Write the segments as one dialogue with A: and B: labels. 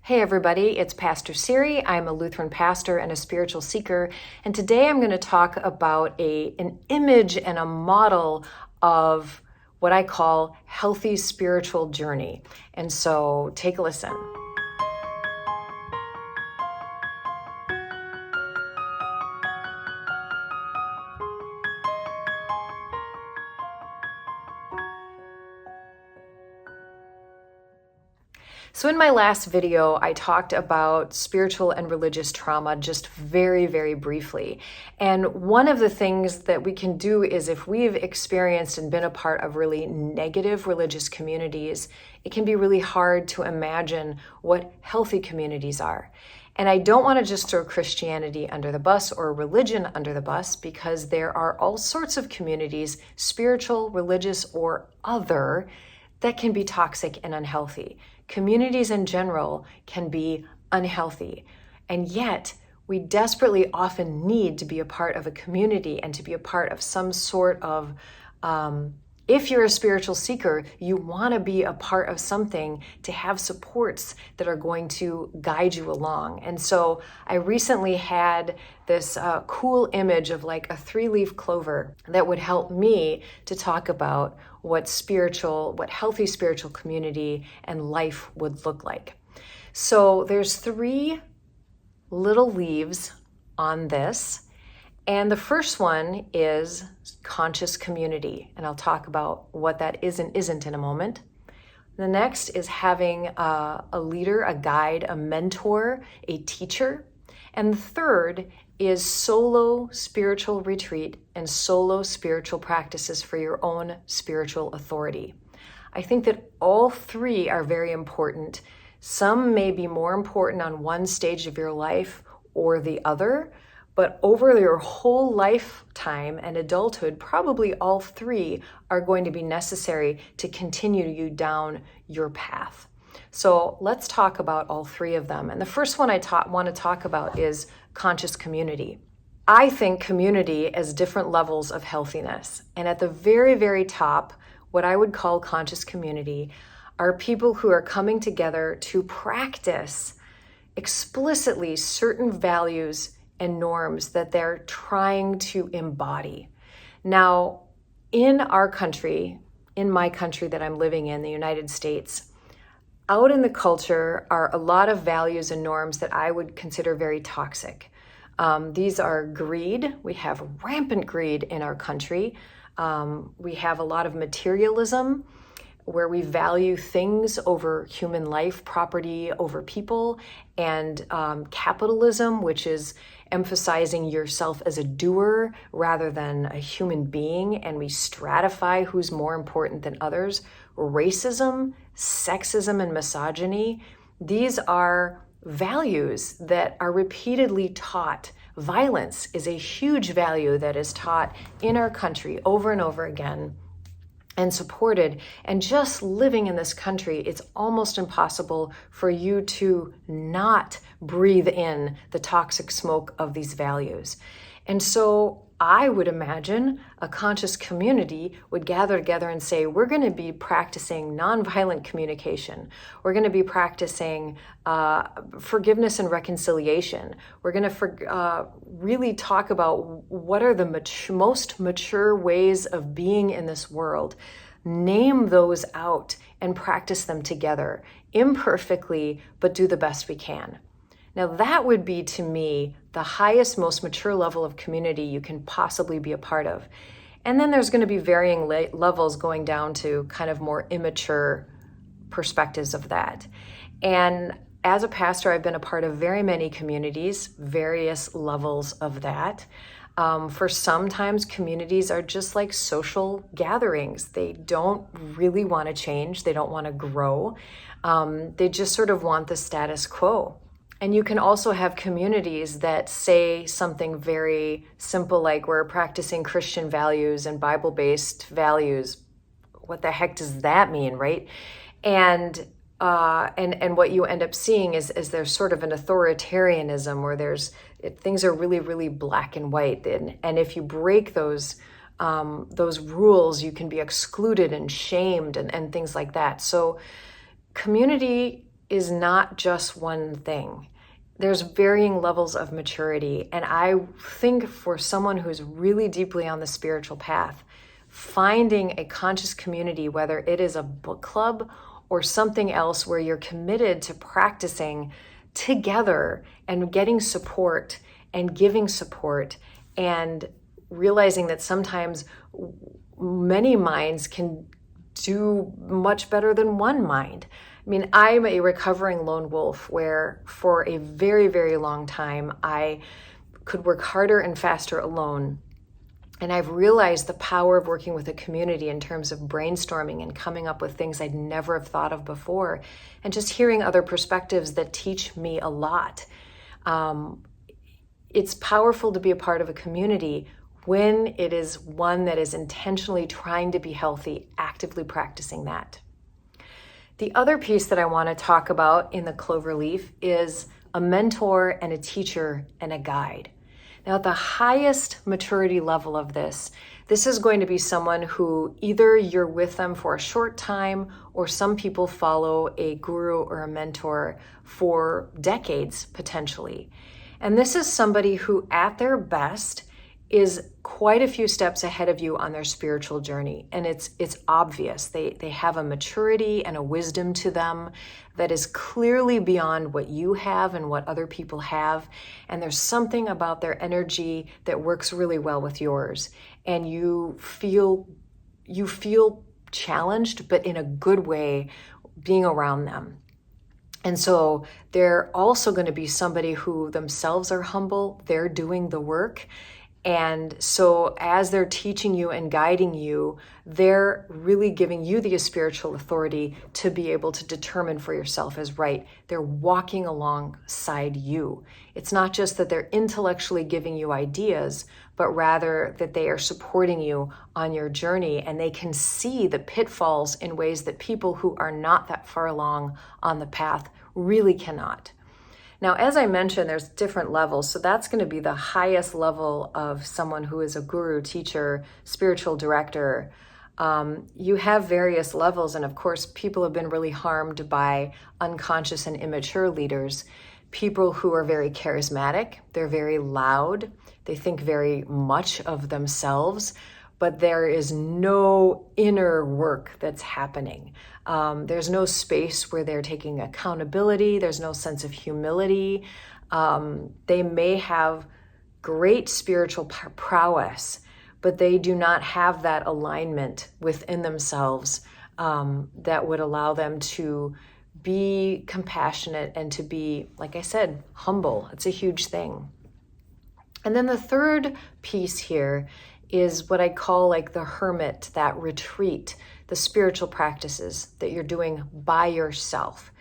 A: Hey everybody, it's Pastor Siri. I'm a Lutheran pastor and a spiritual seeker, and today I'm going to talk about an image and a model of what I call healthy spiritual journey. And so take a listen. So in my last video, I talked about spiritual and religious trauma just very, very briefly. And one of the things that we can do is if we've experienced and been a part of really negative religious communities, it can be really hard to imagine what healthy communities are. And I don't want to just throw Christianity under the bus or religion under the bus, because there are all sorts of communities, spiritual, religious, or other, that can be toxic and unhealthy. Communities in general can be unhealthy, and yet we desperately often need to be a part of a community and to be a part of some sort of, if you're a spiritual seeker, you want to be a part of something to have supports that are going to guide you along. And so I recently had this cool image of like a 3-leaf clover that would help me to talk about what healthy spiritual community and life would look like. So there's 3 little leaves on this. And the first one is conscious community, and I'll talk about what that is and isn't in a moment. The next is having a leader, a guide, a mentor, a teacher. And the third is solo spiritual retreat and solo spiritual practices for your own spiritual authority. I think that all 3 are very important. Some may be more important on one stage of your life or the other, but over your whole lifetime and adulthood, probably all 3 are going to be necessary to continue you down your path. So let's talk about all 3 of them. And the first one I want to talk about is conscious community. I think community as different levels of healthiness. And at the very, very top, what I would call conscious community are people who are coming together to practice explicitly certain values and norms that they're trying to embody. Now, in our country, in my country that I'm living in, the United States, out in the culture are a lot of values and norms that I would consider very toxic. These are greed. We have rampant greed in our country. We have a lot of materialism, where we value things over human life, property over people, and capitalism, which is emphasizing yourself as a doer rather than a human being, and we stratify who's more important than others. Racism, sexism, and misogyny, these are values that are repeatedly taught. Violence is a huge value that is taught in our country over and over again and supported. And just living in this country, it's almost impossible for you to not breathe in the toxic smoke of these values. And so I would imagine a conscious community would gather together and say, we're going to be practicing nonviolent communication. We're going to be practicing forgiveness and reconciliation. We're going to really talk about what are the most mature ways of being in this world. Name those out and practice them together, imperfectly, but do the best we can. Now that would be, to me, the highest, most mature level of community you can possibly be a part of. And then there's going to be varying levels going down to kind of more immature perspectives of that. And as a pastor, I've been a part of very many communities, various levels of that. For sometimes communities are just like social gatherings. They don't really want to change. They don't want to grow. They just sort of want the status quo. And you can also have communities that say something very simple, like we're practicing Christian values and Bible-based values. What the heck does that mean, right? And what you end up seeing is there's sort of an authoritarianism where things are really, really black and white. And if you break those rules, you can be excluded and shamed and things like that. So community is not just one thing. There's varying levels of maturity. And I think for someone who's really deeply on the spiritual path, finding a conscious community, whether it is a book club or something else where you're committed to practicing together and getting support and giving support and realizing that sometimes many minds can do much better than one mind. I mean, I'm a recovering lone wolf where for a very, very long time, I could work harder and faster alone. And I've realized the power of working with a community in terms of brainstorming and coming up with things I'd never have thought of before, and just hearing other perspectives that teach me a lot. It's powerful to be a part of a community when it is one that is intentionally trying to be healthy, actively practicing that. The other piece that I want to talk about in the cloverleaf is a mentor and a teacher and a guide. Now, at the highest maturity level of this is going to be someone who either you're with them for a short time, or some people follow a guru or a mentor for decades, potentially. And this is somebody who, at their best, is quite a few steps ahead of you on their spiritual journey. And it's obvious. They have a maturity and a wisdom to them that is clearly beyond what you have and what other people have. And there's something about their energy that works really well with yours. And you feel challenged, but in a good way, being around them. And so they're also going to be somebody who themselves are humble. They're doing the work. And so as they're teaching you and guiding you, they're really giving you the spiritual authority to be able to determine for yourself as right. They're walking alongside you. It's not just that they're intellectually giving you ideas, but rather that they are supporting you on your journey, and they can see the pitfalls in ways that people who are not that far along on the path really cannot. Now, as I mentioned, there's different levels. So that's going to be the highest level of someone who is a guru, teacher, spiritual director. You have various levels. And of course, people have been really harmed by unconscious and immature leaders. People who are very charismatic, they're very loud, they think very much of themselves, but there is no inner work that's happening. There's no space where they're taking accountability. There's no sense of humility. They may have great spiritual prowess, but they do not have that alignment within themselves that would allow them to be compassionate and to be, like I said, humble. It's a huge thing. And then the third piece here is what I call like the hermit, that retreat, the spiritual practices that you're doing by yourself.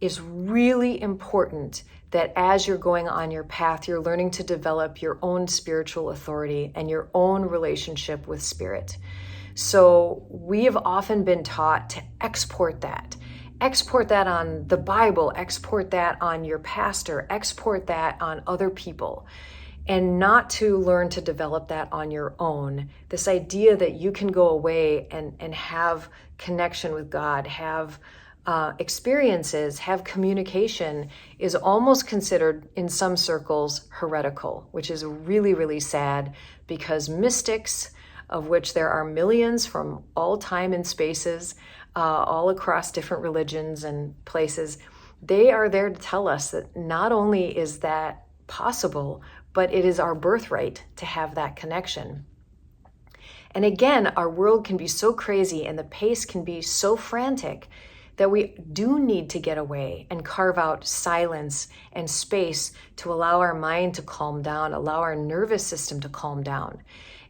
A: Is really important that as you're going on your path, you're learning to develop your own spiritual authority and your own relationship with spirit. So we have often been taught to export that. Export that on the Bible, export that on your pastor, export that on other people, and not to learn to develop that on your own. This idea that you can go away and have connection with God, have experiences, have communication is almost considered in some circles heretical, which is really, really sad, because mystics, of which there are millions from all time and spaces, all across different religions and places, they are there to tell us that not only is that possible, but it is our birthright to have that connection. And again, our world can be so crazy and the pace can be so frantic that we do need to get away and carve out silence and space to allow our mind to calm down, allow our nervous system to calm down.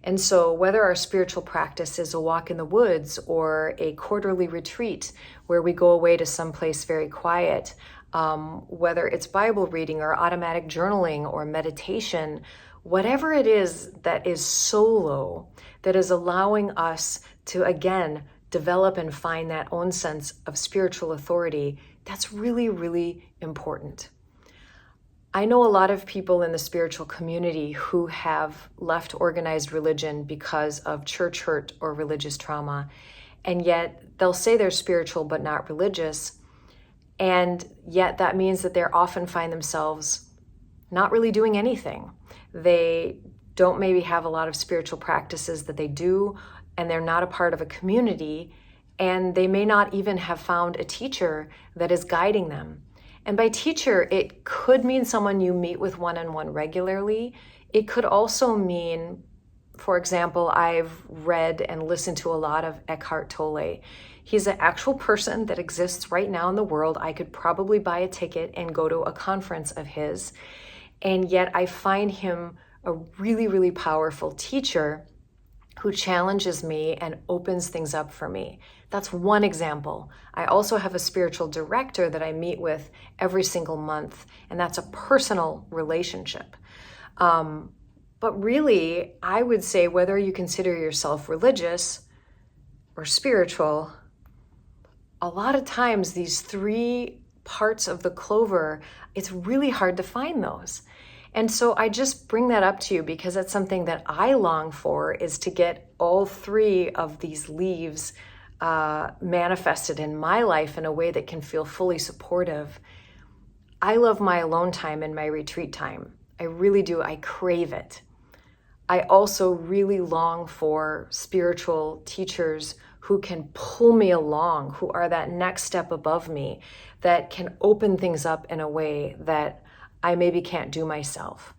A: And so whether our spiritual practice is a walk in the woods or a quarterly retreat where we go away to someplace very quiet, whether it's Bible reading or automatic journaling or meditation, whatever it is that is solo, that is allowing us to, again, develop and find that own sense of spiritual authority, that's really, really important. I know a lot of people in the spiritual community who have left organized religion because of church hurt or religious trauma, and yet they'll say they're spiritual but not religious. And yet that means that they often find themselves not really doing anything. They don't maybe have a lot of spiritual practices that they do, and they're not a part of a community, and they may not even have found a teacher that is guiding them. And by teacher, it could mean someone you meet with one-on-one regularly. It could also mean, for example, I've read and listened to a lot of Eckhart Tolle. He's an actual person that exists right now in the world. I could probably buy a ticket and go to a conference of his. And yet I find him a really, really powerful teacher who challenges me and opens things up for me. That's one example. I also have a spiritual director that I meet with every single month, and that's a personal relationship. But really, I would say whether you consider yourself religious or spiritual, a lot of times these three parts of the clover, it's really hard to find those. And so I just bring that up to you because that's something that I long for, is to get all three of these leaves manifested in my life in a way that can feel fully supportive. I love my alone time and my retreat time. I really do. I crave it. I also really long for spiritual teachers who can pull me along, who are that next step above me, that can open things up in a way that I maybe can't do myself.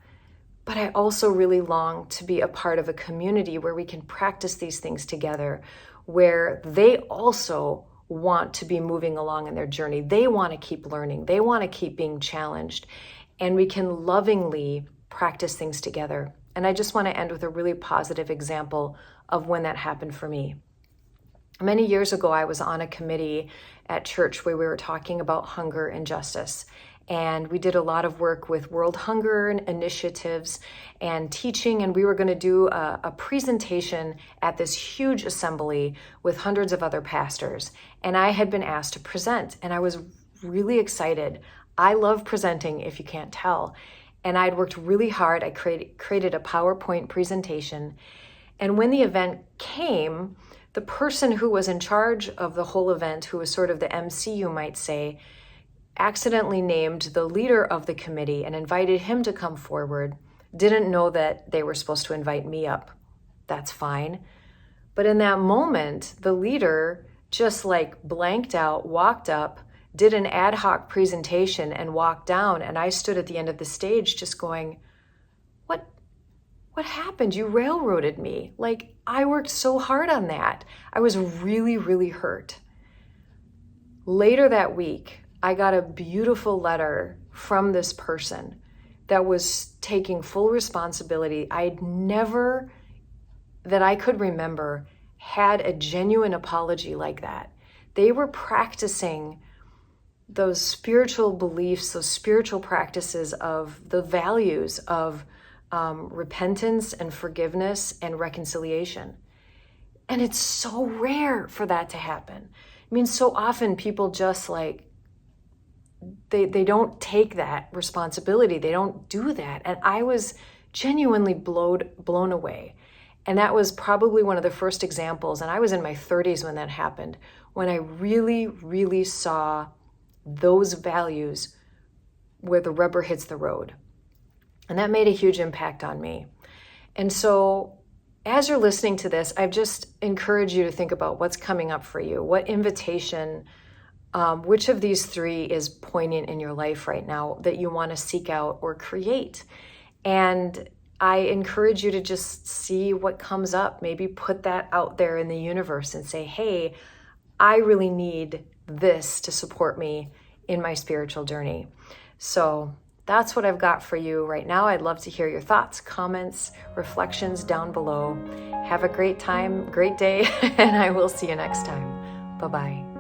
A: But I also really long to be a part of a community where we can practice these things together, where they also want to be moving along in their journey. They want to keep learning. They want to keep being challenged. And we can lovingly practice things together. And I just want to end with a really positive example of when that happened for me. Many years ago, I was on a committee at church where we were talking about hunger and justice. And we did a lot of work with World Hunger initiatives and teaching, and we were going to do a presentation at this huge assembly with hundreds of other pastors. And I had been asked to present, and I was really excited. I love presenting, if you can't tell. And I'd worked really hard. I created a PowerPoint presentation. And when the event came, the person who was in charge of the whole event, who was sort of the MC, you might say, accidentally named the leader of the committee and invited him to come forward. Didn't know that they were supposed to invite me up. That's fine. But in that moment, the leader just like blanked out, walked up, did an ad hoc presentation and walked down. And I stood at the end of the stage just going, what happened? You railroaded me. Like, I worked so hard on that. I was really, really hurt. Later that week, I got a beautiful letter from this person that was taking full responsibility. I'd never, that I could remember, had a genuine apology like that. They were practicing those spiritual beliefs, those spiritual practices of the values of repentance and forgiveness and reconciliation. And it's so rare for that to happen. I mean, so often people just like, they don't take that responsibility. They don't do that. And I was genuinely blown away. And that was probably one of the first examples. And I was in my 30s when that happened, when I really, really saw those values where the rubber hits the road. And that made a huge impact on me. And so as you're listening to this, I've just encouraged you to think about what's coming up for you. What invitation, which of these three is poignant in your life right now that you want to seek out or create? And I encourage you to just see what comes up. Maybe put that out there in the universe and say, hey, I really need this to support me in my spiritual journey. So that's what I've got for you right now. I'd love to hear your thoughts, comments, reflections down below. Have a great time, great day, and I will see you next time. Bye-bye.